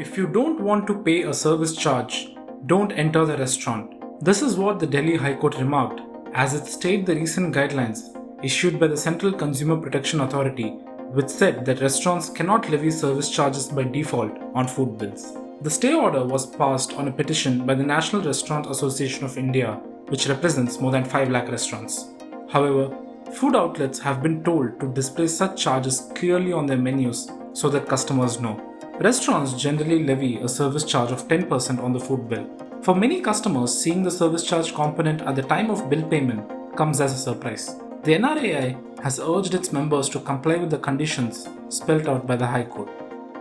If you don't want to pay a service charge, don't enter the restaurant. This is what the Delhi High Court remarked as it stayed the recent guidelines issued by the Central Consumer Protection Authority, which said that restaurants cannot levy service charges by default on food bills. The stay order was passed on a petition by the National Restaurant Association of India, which represents more than 5 lakh restaurants. However, food outlets have been told to display such charges clearly on their menus so that customers know. Restaurants generally levy a service charge of 10% on the food bill. For many customers, seeing the service charge component at the time of bill payment comes as a surprise. The NRAI has urged its members to comply with the conditions spelled out by the High Court.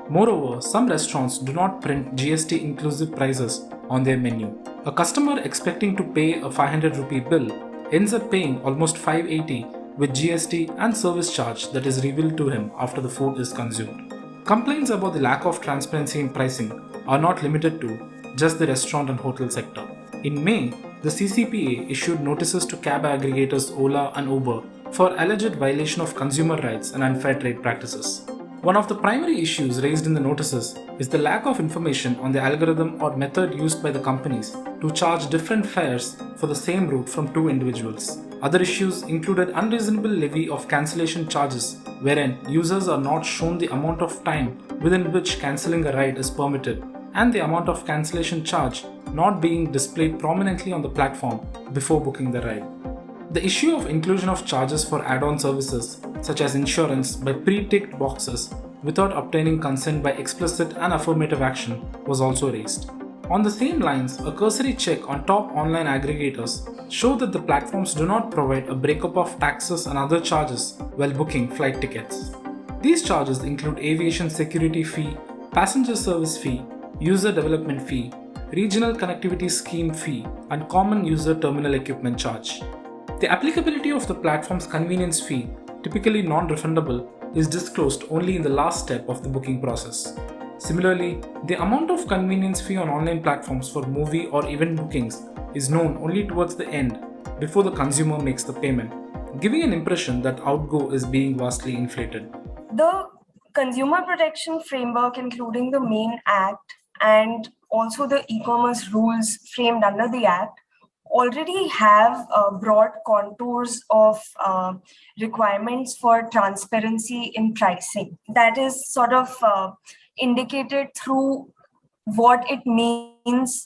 Moreover, some restaurants do not print GST inclusive prices on their menu. A customer expecting to pay a 500 rupee bill ends up paying almost 580 with GST and service charge that is revealed to him after the food is consumed. Complaints about the lack of transparency in pricing are not limited to just the restaurant and hotel sector. In May, the CCPA issued notices to cab aggregators Ola and Uber for alleged violation of consumer rights and unfair trade practices. One of the primary issues raised in the notices is the lack of information on the algorithm or method used by the companies to charge different fares for the same route from two individuals. Other issues included unreasonable levy of cancellation charges, wherein users are not shown the amount of time within which cancelling a ride is permitted, and the amount of cancellation charge not being displayed prominently on the platform before booking the ride. The issue of inclusion of charges for add-on services such as insurance by pre-ticked boxes without obtaining consent by explicit and affirmative action was also raised. On the same lines, a cursory check on top online aggregators showed that the platforms do not provide a breakup of taxes and other charges while booking flight tickets. These charges include aviation security fee, passenger service fee, user development fee, regional connectivity scheme fee, and common user terminal equipment charge. The applicability of the platform's convenience fee, typically non-refundable, is disclosed only in the last step of the booking process. Similarly, the amount of convenience fee on online platforms for movie or event bookings is known only towards the end, before the consumer makes the payment, giving an impression that outgo is being vastly inflated. The Consumer Protection Framework, including the main Act and also the e-commerce rules framed under the Act, already have broad contours of requirements for transparency in pricing. That is sort of indicated through what it means,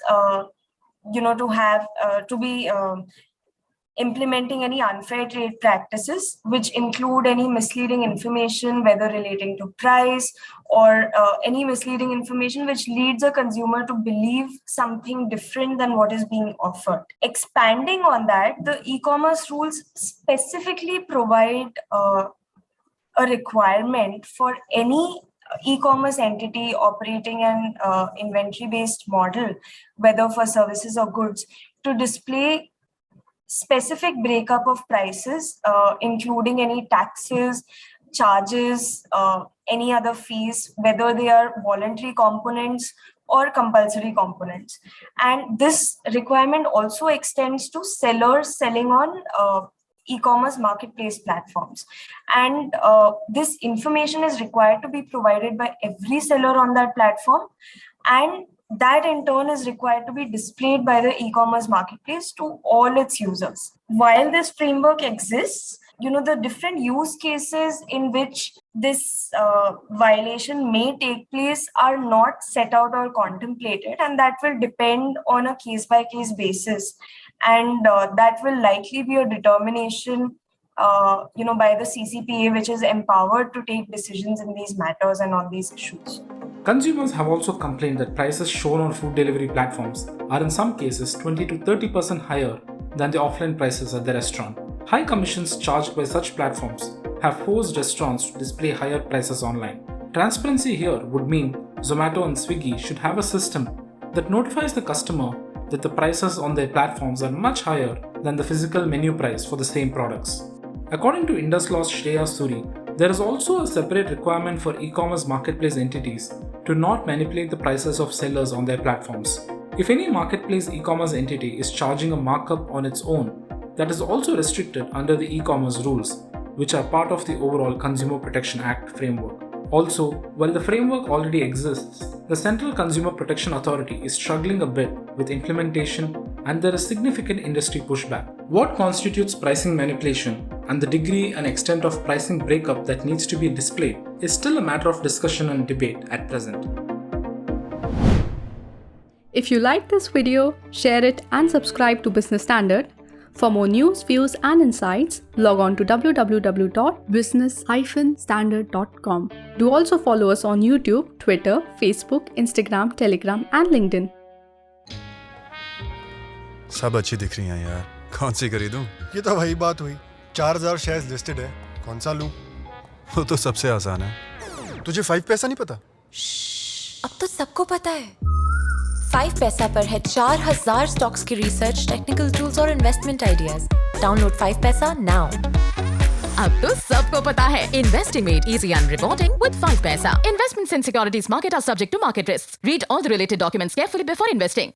to have to be implementing any unfair trade practices, which include any misleading information, whether relating to price or any misleading information which leads a consumer to believe something different than what is being offered. Expanding on that, the e-commerce rules specifically provide a requirement for any e-commerce entity operating an inventory-based model, whether for services or goods, to display specific breakup of prices, including any taxes, charges, any other fees, whether they are voluntary components or compulsory components. And this requirement also extends to sellers selling on e-commerce marketplace platforms. And this information is required to be provided by every seller on that platform, and that in turn is required to be displayed by the e-commerce marketplace to all its users. While this framework exists, the different use cases in which this violation may take place are not set out or contemplated, and that will depend on a case-by-case basis. And that will likely be a determination by the CCPA, which is empowered to take decisions in these matters and on these issues. Consumers have also complained that prices shown on food delivery platforms are in some cases 20 to 30% higher than the offline prices at the restaurant. High commissions charged by such platforms have forced restaurants to display higher prices online. Transparency here would mean Zomato and Swiggy should have a system that notifies the customer that the prices on their platforms are much higher than the physical menu price for the same products. According to IndusLaw's Shreya Suri, there is also a separate requirement for e-commerce marketplace entities to not manipulate the prices of sellers on their platforms. If any marketplace e-commerce entity is charging a markup on its own, that is also restricted under the e-commerce rules, which are part of the overall Consumer Protection Act framework. Also, while the framework already exists, the Central Consumer Protection Authority is struggling a bit with implementation and there is significant industry pushback. What constitutes pricing manipulation and the degree and extent of pricing breakup that needs to be displayed is still a matter of discussion and debate at present. If you like this video, share it and subscribe to Business Standard. For more news, views and insights, log on to www.business-standard.com. Do also follow us on YouTube, Twitter, Facebook, Instagram, Telegram and LinkedIn. सब अच्छी दिख रही हैं यार, कौन सी खरीदूं? ये तो वही बात हुई, 4000 शेयर्स लिस्टेड है, कौन सा लूं? वो तो सबसे आसान है। तुझे 5 पैसा नहीं पता? अब तो सबको पता है। 5 पैसा पर है 4000 स्टॉक्स की रिसर्च, टेक्निकल टूल्स और इन्वेस्टमेंट आइडियाज। डाउनलोड 5 पैसा नाउ। अब तो सबको पता है, investing made easy and rewarding with 5paisa. Investments in securities market are subject to market risks. Read all the related documents carefully before investing.